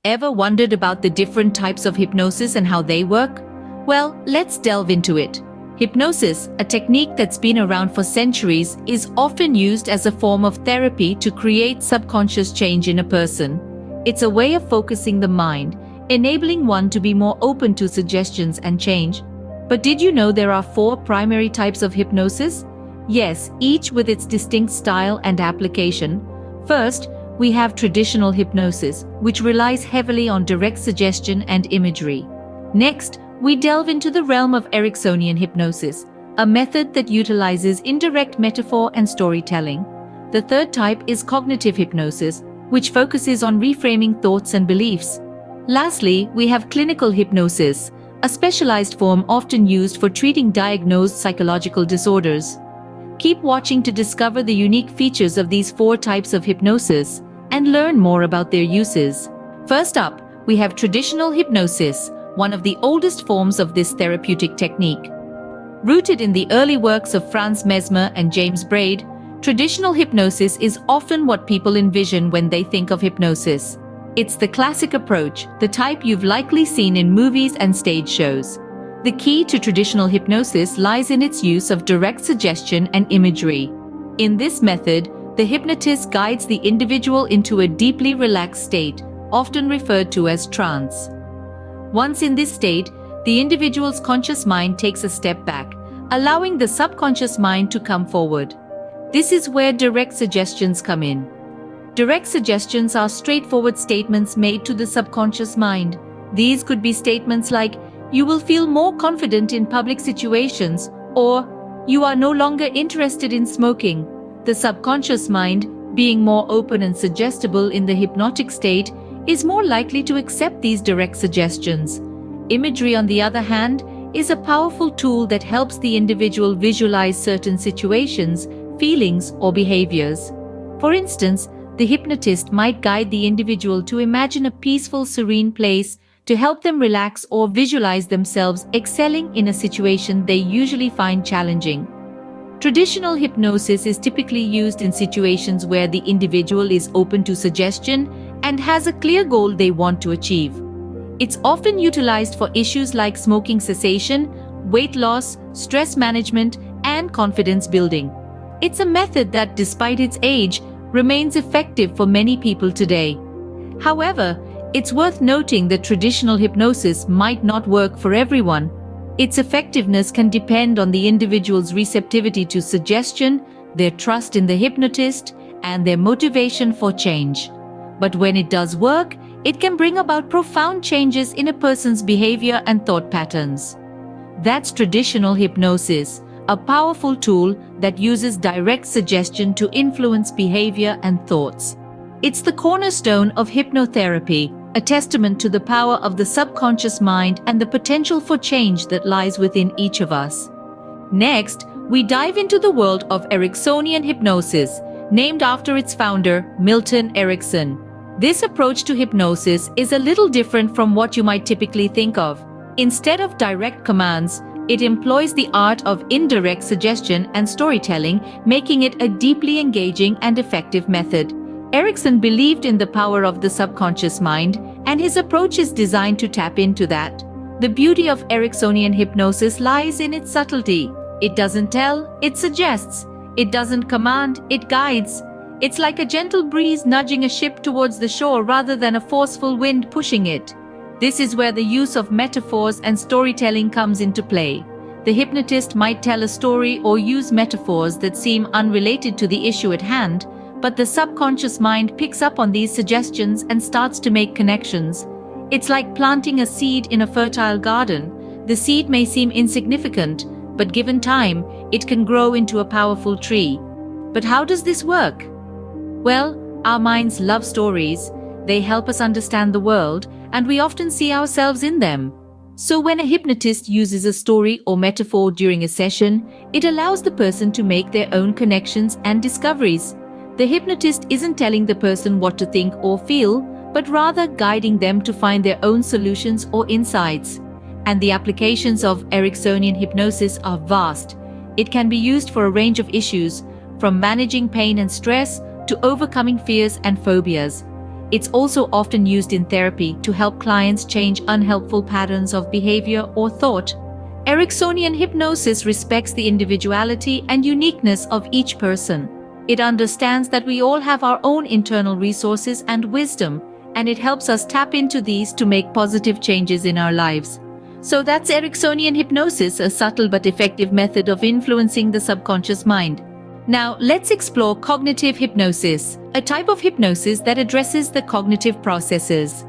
Ever wondered about the different types of hypnosis and how they work? Well, let's delve into it. Hypnosis, a technique that's been around for centuries, is often used as a form of therapy to create subconscious change in a person. It's a way of focusing the mind, enabling one to be more open to suggestions and change. But did you know there are 4 primary types of hypnosis? Yes, each with its distinct style and application. First, we have traditional hypnosis, which relies heavily on direct suggestion and imagery. Next, we delve into the realm of Ericksonian hypnosis, a method that utilizes indirect metaphor and storytelling. The third type is cognitive hypnosis, which focuses on reframing thoughts and beliefs. Lastly, we have clinical hypnosis, a specialized form often used for treating diagnosed psychological disorders. Keep watching to discover the unique features of these 4 types of hypnosis and learn more about their uses. First up, we have traditional hypnosis, one of the oldest forms of this therapeutic technique. Rooted in the early works of Franz Mesmer and James Braid, traditional hypnosis is often what people envision when they think of hypnosis. It's the classic approach, the type you've likely seen in movies and stage shows. The key to traditional hypnosis lies in its use of direct suggestion and imagery. In this method, the hypnotist guides the individual into a deeply relaxed state, often referred to as trance. Once in this state, the individual's conscious mind takes a step back, allowing the subconscious mind to come forward. This is where direct suggestions come in. Direct suggestions are straightforward statements made to the subconscious mind. These could be statements like, "You will feel more confident in public situations," or "You are no longer interested in smoking." The subconscious mind, being more open and suggestible in the hypnotic state, is more likely to accept these direct suggestions. Imagery, on the other hand, is a powerful tool that helps the individual visualize certain situations, feelings, or behaviors. For instance, the hypnotist might guide the individual to imagine a peaceful, serene place to help them relax or visualize themselves excelling in a situation they usually find challenging. Traditional hypnosis is typically used in situations where the individual is open to suggestion and has a clear goal they want to achieve. It's often utilized for issues like smoking cessation, weight loss, stress management, and confidence building. It's a method that, despite its age, remains effective for many people today. However, it's worth noting that traditional hypnosis might not work for everyone. Its effectiveness can depend on the individual's receptivity to suggestion, their trust in the hypnotist, and their motivation for change. But when it does work, it can bring about profound changes in a person's behavior and thought patterns. That's traditional hypnosis, a powerful tool that uses direct suggestion to influence behavior and thoughts. It's the cornerstone of hypnotherapy, a testament to the power of the subconscious mind and the potential for change that lies within each of us. Next, we dive into the world of Ericksonian hypnosis, named after its founder, Milton Erickson. This approach to hypnosis is a little different from what you might typically think of. Instead of direct commands, it employs the art of indirect suggestion and storytelling, making it a deeply engaging and effective method. Erickson believed in the power of the subconscious mind, and his approach is designed to tap into that. The beauty of Ericksonian hypnosis lies in its subtlety. It doesn't tell, it suggests. It doesn't command, it guides. It's like a gentle breeze nudging a ship towards the shore rather than a forceful wind pushing it. This is where the use of metaphors and storytelling comes into play. The hypnotist might tell a story or use metaphors that seem unrelated to the issue at hand, but the subconscious mind picks up on these suggestions and starts to make connections. It's like planting a seed in a fertile garden. The seed may seem insignificant, but given time, it can grow into a powerful tree. But how does this work? Well, our minds love stories. They help us understand the world, and we often see ourselves in them. So when a hypnotist uses a story or metaphor during a session, it allows the person to make their own connections and discoveries. The hypnotist isn't telling the person what to think or feel, but rather guiding them to find their own solutions or insights. And the applications of Ericksonian hypnosis are vast. It can be used for a range of issues, from managing pain and stress to overcoming fears and phobias. It's also often used in therapy to help clients change unhelpful patterns of behavior or thought. Ericksonian hypnosis respects the individuality and uniqueness of each person. It understands that we all have our own internal resources and wisdom, and it helps us tap into these to make positive changes in our lives. So that's Ericksonian hypnosis, a subtle but effective method of influencing the subconscious mind. Now, let's explore cognitive hypnosis, a type of hypnosis that addresses the cognitive processes.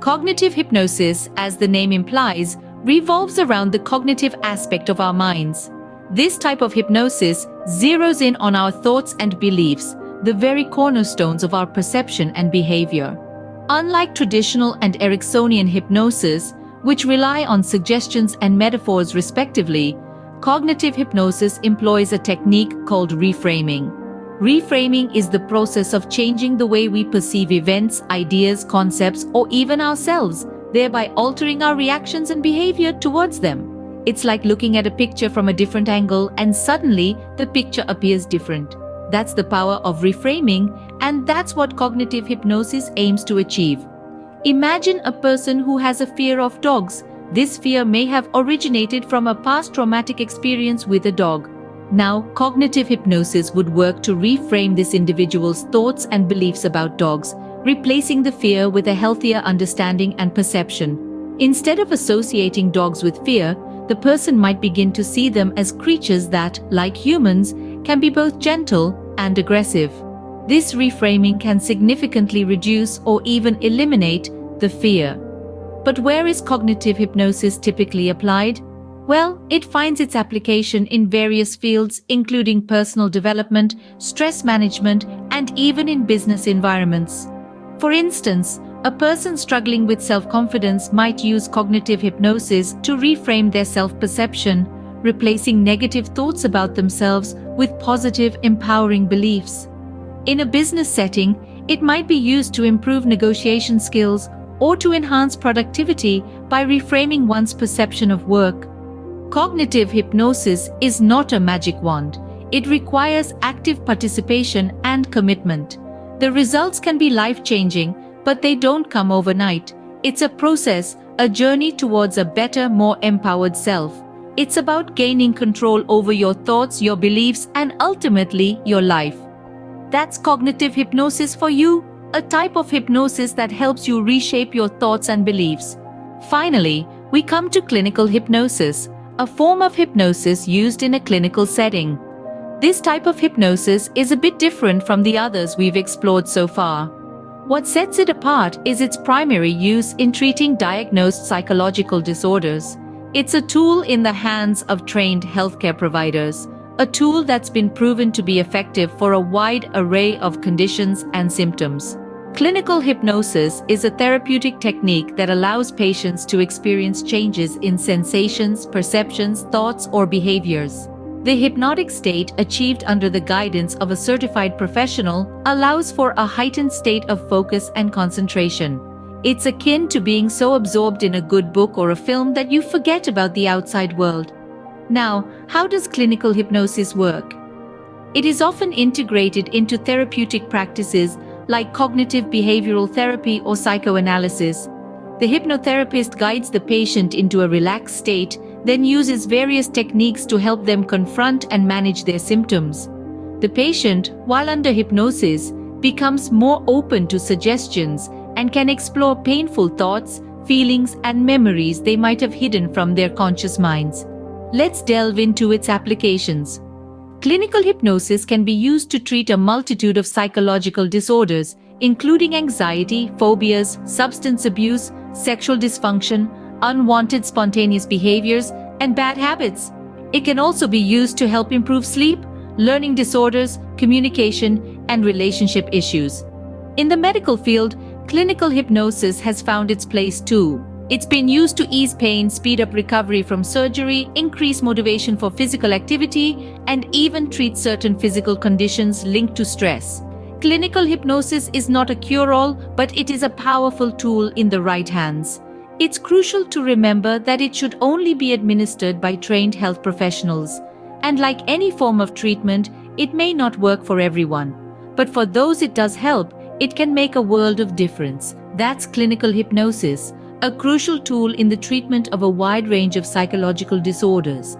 Cognitive hypnosis, as the name implies, revolves around the cognitive aspect of our minds. This type of hypnosis zeroes in on our thoughts and beliefs, the very cornerstones of our perception and behavior. Unlike traditional and Ericksonian hypnosis, which rely on suggestions and metaphors respectively, cognitive hypnosis employs a technique called reframing. Reframing is the process of changing the way we perceive events, ideas, concepts, or even ourselves, thereby altering our reactions and behavior towards them. It's like looking at a picture from a different angle and suddenly the picture appears different. That's the power of reframing, and that's what cognitive hypnosis aims to achieve. Imagine a person who has a fear of dogs. This fear may have originated from a past traumatic experience with a dog. Now, cognitive hypnosis would work to reframe this individual's thoughts and beliefs about dogs, replacing the fear with a healthier understanding and perception. Instead of associating dogs with fear, the person might begin to see them as creatures that, like humans, can be both gentle and aggressive. This reframing can significantly reduce or even eliminate the fear. But where is cognitive hypnosis typically applied? Well, it finds its application in various fields, including personal development, stress management, and even in business environments. For instance, a person struggling with self-confidence might use cognitive hypnosis to reframe their self-perception, replacing negative thoughts about themselves with positive, empowering beliefs. In a business setting, it might be used to improve negotiation skills or to enhance productivity by reframing one's perception of work. Cognitive hypnosis is not a magic wand. It requires active participation and commitment. The results can be life-changing, but they don't come overnight. It's a process, a journey towards a better, more empowered self. It's about gaining control over your thoughts, your beliefs, and ultimately your life. That's cognitive hypnosis for you, a type of hypnosis that helps you reshape your thoughts and beliefs. Finally, we come to clinical hypnosis, a form of hypnosis used in a clinical setting. This type of hypnosis is a bit different from the others we've explored so far. What sets it apart is its primary use in treating diagnosed psychological disorders. It's a tool in the hands of trained healthcare providers, a tool that's been proven to be effective for a wide array of conditions and symptoms. Clinical hypnosis is a therapeutic technique that allows patients to experience changes in sensations, perceptions, thoughts, or behaviors. The hypnotic state, achieved under the guidance of a certified professional, allows for a heightened state of focus and concentration. It's akin to being so absorbed in a good book or a film that you forget about the outside world. Now, how does clinical hypnosis work? It is often integrated into therapeutic practices like cognitive behavioral therapy or psychoanalysis. The hypnotherapist guides the patient into a relaxed state, then uses various techniques to help them confront and manage their symptoms. The patient, while under hypnosis, becomes more open to suggestions and can explore painful thoughts, feelings, and memories they might have hidden from their conscious minds. Let's delve into its applications. Clinical hypnosis can be used to treat a multitude of psychological disorders, including anxiety, phobias, substance abuse, sexual dysfunction, unwanted spontaneous behaviors, and bad habits. It can also be used to help improve sleep, learning disorders, communication, and relationship issues. In the medical field, clinical hypnosis has found its place too. It's been used to ease pain, speed up recovery from surgery, increase motivation for physical activity, and even treat certain physical conditions linked to stress. Clinical hypnosis is not a cure-all, but it is a powerful tool in the right hands. It's crucial to remember that it should only be administered by trained health professionals. And like any form of treatment, it may not work for everyone. But for those it does help, it can make a world of difference. That's clinical hypnosis, a crucial tool in the treatment of a wide range of psychological disorders.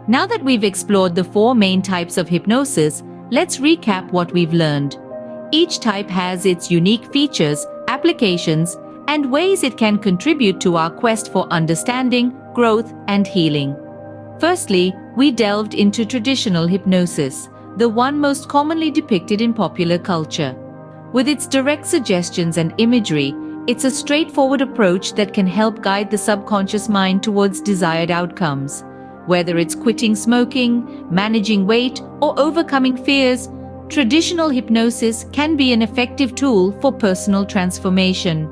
Now that we've explored the four main types of hypnosis, let's recap what we've learned. Each type has its unique features, applications, and ways it can contribute to our quest for understanding, growth, and healing. Firstly, we delved into traditional hypnosis, the one most commonly depicted in popular culture. With its direct suggestions and imagery, it's a straightforward approach that can help guide the subconscious mind towards desired outcomes. Whether it's quitting smoking, managing weight, or overcoming fears, traditional hypnosis can be an effective tool for personal transformation.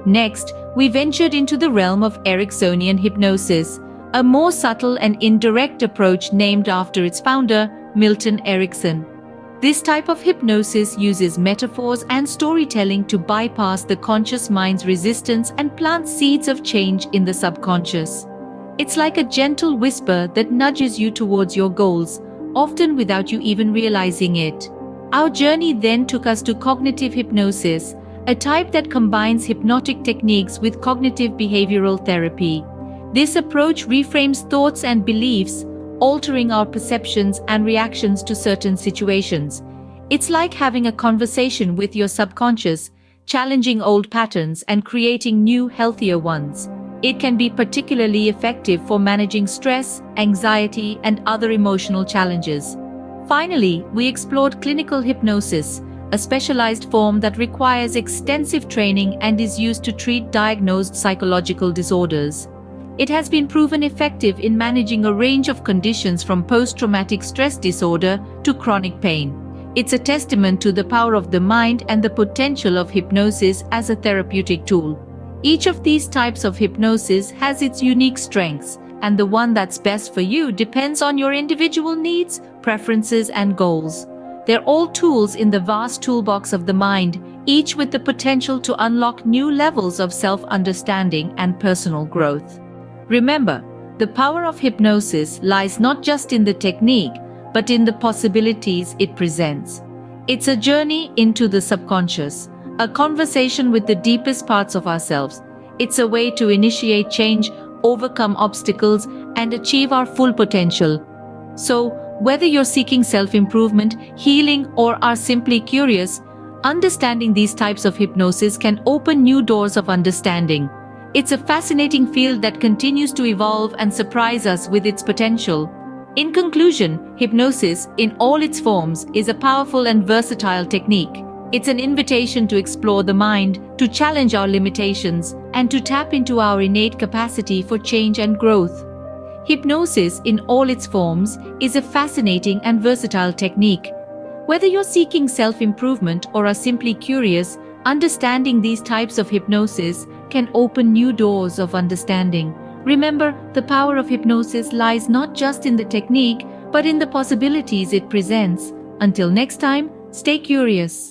Next, we ventured into the realm of Ericksonian hypnosis, a more subtle and indirect approach named after its founder, Milton Erickson. This type of hypnosis uses metaphors and storytelling to bypass the conscious mind's resistance and plant seeds of change in the subconscious. It's like a gentle whisper that nudges you towards your goals, often without you even realizing it. Our journey then took us to cognitive hypnosis, a type that combines hypnotic techniques with cognitive behavioral therapy. This approach reframes thoughts and beliefs, altering our perceptions and reactions to certain situations. It's like having a conversation with your subconscious, challenging old patterns and creating new, healthier ones. It can be particularly effective for managing stress, anxiety, and other emotional challenges. Finally, we explored clinical hypnosis, a specialized form that requires extensive training and is used to treat diagnosed psychological disorders. It has been proven effective in managing a range of conditions from post-traumatic stress disorder to chronic pain. It's a testament to the power of the mind and the potential of hypnosis as a therapeutic tool. Each of these types of hypnosis has its unique strengths, and the one that's best for you depends on your individual needs, preferences, and goals. They're all tools in the vast toolbox of the mind, each with the potential to unlock new levels of self-understanding and personal growth. Remember, the power of hypnosis lies not just in the technique, but in the possibilities it presents. It's a journey into the subconscious, a conversation with the deepest parts of ourselves. It's a way to initiate change, overcome obstacles, and achieve our full potential. So, whether you're seeking self-improvement, healing, or are simply curious, understanding these types of hypnosis can open new doors of understanding. It's a fascinating field that continues to evolve and surprise us with its potential. In conclusion, hypnosis, in all its forms, is a powerful and versatile technique. It's an invitation to explore the mind, to challenge our limitations, and to tap into our innate capacity for change and growth. Hypnosis, in all its forms, is a fascinating and versatile technique. Whether you're seeking self-improvement or are simply curious, understanding these types of hypnosis can open new doors of understanding. Remember, the power of hypnosis lies not just in the technique, but in the possibilities it presents. Until next time, stay curious.